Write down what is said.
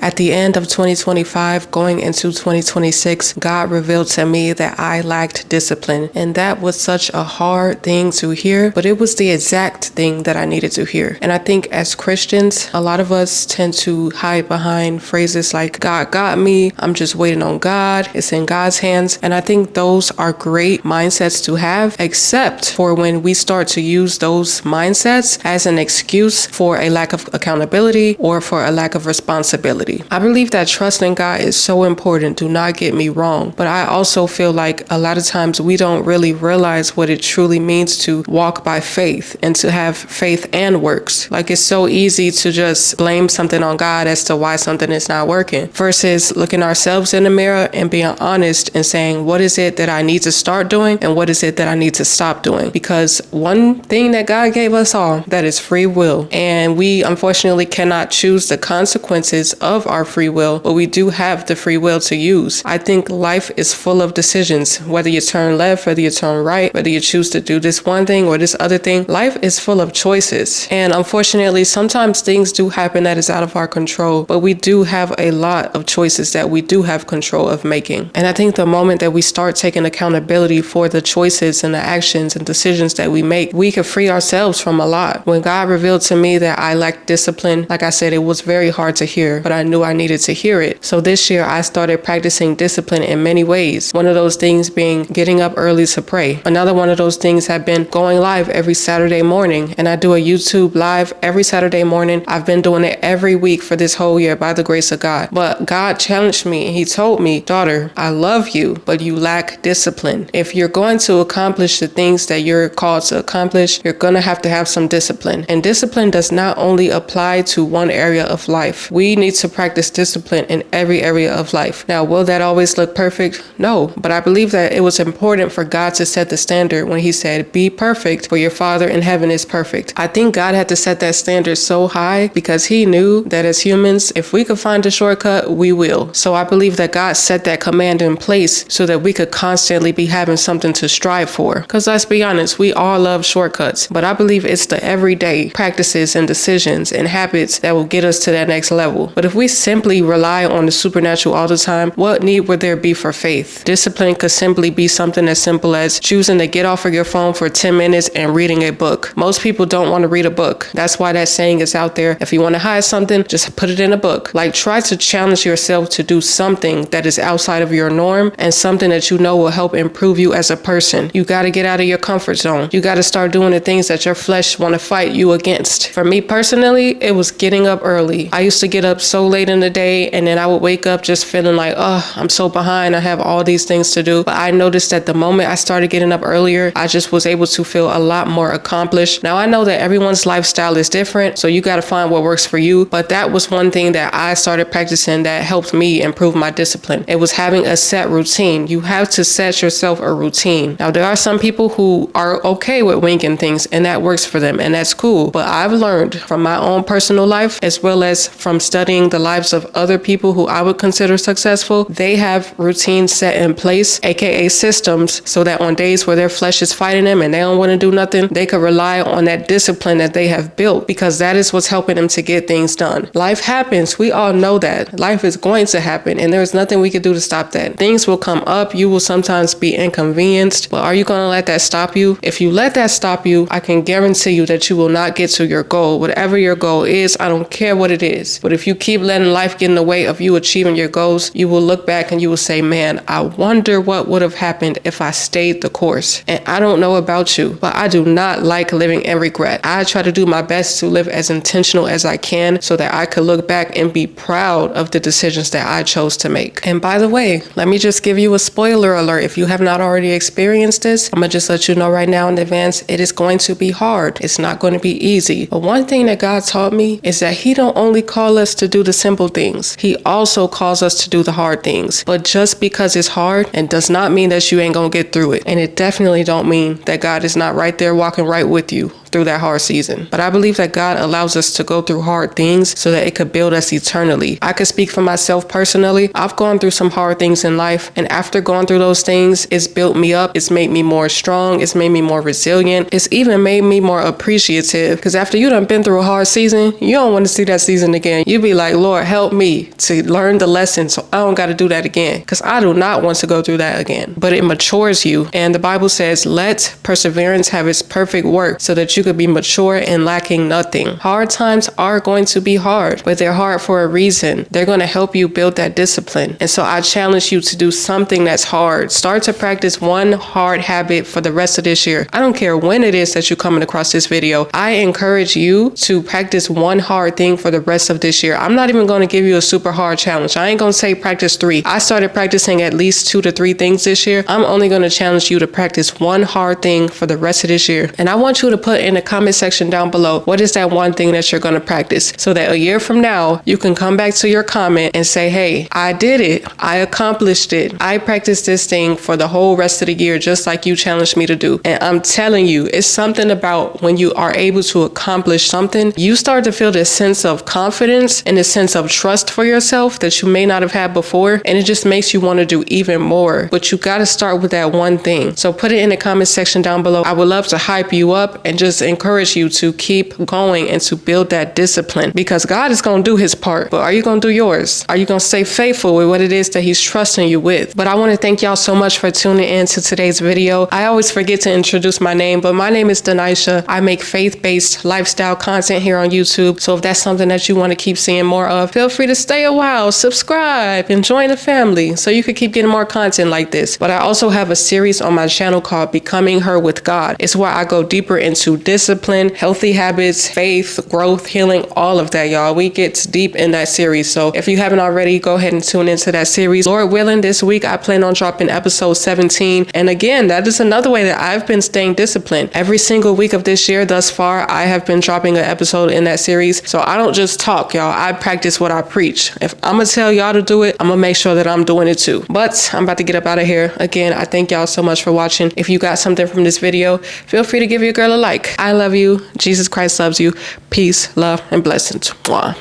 At the end of 2025, going into 2026, God revealed to me that I lacked discipline. And that was such a hard thing to hear, but it was the exact thing that I needed to hear. And I think as Christians, a lot of us tend to hide behind phrases like, God got me, I'm just waiting on God, it's in God's hands. And I think those are great mindsets to have, except for when we start to use those mindsets as an excuse for a lack of accountability or for a lack of responsibility. I believe that trusting God is so important, do not get me wrong, but I also feel like a lot of times we don't really realize what it truly means to walk by faith and to have faith and works. Like, it's so easy to just blame something on God as to why something is not working versus looking ourselves in the mirror and being honest and saying, what is it that I need to start doing and what is it that I need to stop doing? Because one thing that God gave us all, that is free will. And we unfortunately cannot choose the consequences of our free will, but we do have the free will to use. I think life is full of decisions, whether you turn left, whether you turn right, whether you choose to do this one thing or this other thing. Life is full of choices. And unfortunately, sometimes things do happen that is out of our control, but we do have a lot of choices that we do have control of making. And I think the moment that we start taking accountability for the choices and the actions and decisions that we make, we can free ourselves from a lot. When God revealed to me that I lacked discipline, like I said, it was very hard to hear, but I knew I needed to hear it. So this year I started practicing discipline in many ways. One of those things being getting up early to pray. Another one of those things have been going live every Saturday morning, and I do a YouTube live every Saturday morning. I've been doing it every week for this whole year by the grace of God. But God challenged me and he told me, daughter, I love you, but you lack discipline. If you're going to accomplish the things that you're called to accomplish, you're going to have some discipline. And discipline does not only apply to one area of life. We need to practice discipline in every area of life. Now, will that always look perfect? No, but I believe that it was important for God to set the standard when he said, be perfect, for your Father in heaven is perfect. I think God had to set that standard so high because he knew that as humans, if we could find a shortcut, we will. So I believe that God set that command in place so that we could constantly be having something to strive for. Because let's be honest, we all love shortcuts, but I believe it's the everyday practices and decisions and habits that will get us to that next level. But if we simply rely on the supernatural all the time, what need would there be for faith? Discipline could simply be something as simple as choosing to get off of your phone for 10 minutes and reading a book. Most people don't want to read a book. That's why that saying is out there. If you want to hide something, just put it in a book. Like, try to challenge yourself to do something that is outside of your norm and something that you know will help improve you as a person. You got to get out of your comfort zone. You got to start doing the things that your flesh want to fight you against. For me personally, it was getting up early. I used to get up so late in the day and then I would wake up just feeling like, oh, I'm so behind. I have all these things to do. But I noticed that the moment I started getting up earlier, I just was able to feel a lot more accomplished. Now, I know that everyone's lifestyle is different, so you got to find what works for you. But that was one thing that I started practicing that helped me improve my discipline. It was having a set routine. You have to set yourself a routine. Now, there are some people who are okay with winging things and that works for them, and that's cool. But I've learned from my own personal life, as well as from studying the lives of other people who I would consider successful, they have routines set in place, aka systems, so that on days where their flesh is fighting them and they don't want to do nothing, they could rely on that discipline that they have built, because that is what's helping them to get things done. Life happens. We all know that. Life is going to happen, and there's nothing we can do to stop that. Things will come up. You will sometimes be inconvenienced, but are you going to let that stop you? If you let that stop you, I can guarantee you that you will not get to your goal. Whatever your goal is, I don't care what it is. But if you keep letting life get in the way of you achieving your goals, you will look back and you will say, man, I wonder what would have happened if I stayed the course. And I don't know about you, but I do not like living in regret. I try to do my best to live as intentional as I can so that I could look back and be proud of the decisions that I chose to make. And by the way, let me just give you a spoiler alert. If you have not already experienced this, I'm going to just let you know right now in advance, it is going to be hard. It's not going to be easy. But one thing that God taught me is that he don't only call us to do the simple things. He also calls us to do the hard things. But just because it's hard, it does not mean that you ain't going to get through it. And it definitely don't mean that God is not right there walking right with you. through that hard season. But I believe that God allows us to go through hard things so that it could build us eternally. I could speak for myself personally. I've gone through some hard things in life, and after going through those things, it's built me up. It's made me more strong. It's made me more resilient. It's even made me more appreciative, because after you done been through a hard season, you don't want to see that season again. You be like, Lord, help me to learn the lesson so I don't got to do that again, because I do not want to go through that again. But it matures you, and the Bible says, let perseverance have its perfect work so that you could be mature and lacking nothing. Hard times are going to be hard, but they're hard for a reason. They're going to help you build that discipline. And so I challenge you to do something that's hard. Start to practice one hard habit for the rest of this year. I don't care when it is that you're coming across this video. I encourage you to practice one hard thing for the rest of this year. I'm not even going to give you a super hard challenge. I ain't going to say practice 3. I started practicing at least 2 to 3 things this year. I'm only going to challenge you to practice one hard thing for the rest of this year. And I want you to put in the comment section down below, what is that one thing that you're going to practice, so that a year from now, you can come back to your comment and say, hey, I did it. I accomplished it. I practiced this thing for the whole rest of the year, just like you challenged me to do. And I'm telling you, it's something about when you are able to accomplish something, you start to feel this sense of confidence and this sense of trust for yourself that you may not have had before. And it just makes you want to do even more. But you got to start with that one thing. So put it in the comment section down below. I would love to hype you up and just encourage you to keep going and to build that discipline, because God is going to do his part. But are you going to do yours? Are you going to stay faithful with what it is that he's trusting you with? But I want to thank y'all so much for tuning in to today's video. I always forget to introduce my name, but my name is Denisha. I make faith-based lifestyle content here on YouTube. So if that's something that you want to keep seeing more of, feel free to stay a while, subscribe, and join the family so you can keep getting more content like this. But I also have a series on my channel called Becoming Her with God. It's where I go deeper into discipline, healthy habits, faith, growth, healing, all of that, y'all. We get deep in that series. So if you haven't already, go ahead and tune into that series. Lord willing, this week I plan on dropping episode 17. And again, that is another way that I've been staying disciplined. Every single week of this year thus far, I have been dropping an episode in that series. So I don't just talk, y'all. I practice what I preach. If I'm going to tell y'all to do it, I'm going to make sure that I'm doing it too. But I'm about to get up out of here. Again, I thank y'all so much for watching. If you got something from this video, feel free to give your girl a like. I love you. Jesus Christ loves you. Peace, love, and blessings. Mwah.